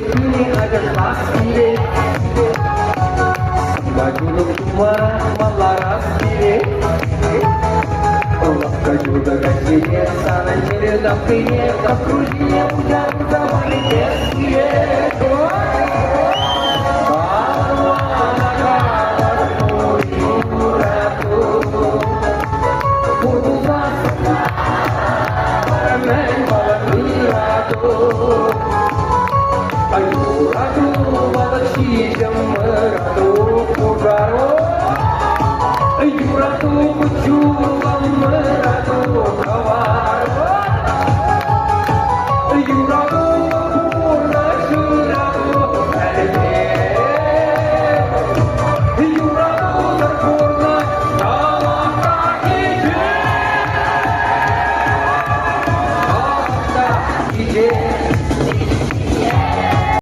Kini ada pasti Baju tua melaras diri Allah juga kasihnya sana jadi dapinya kakrujinya udah balik dia Ratu berjuang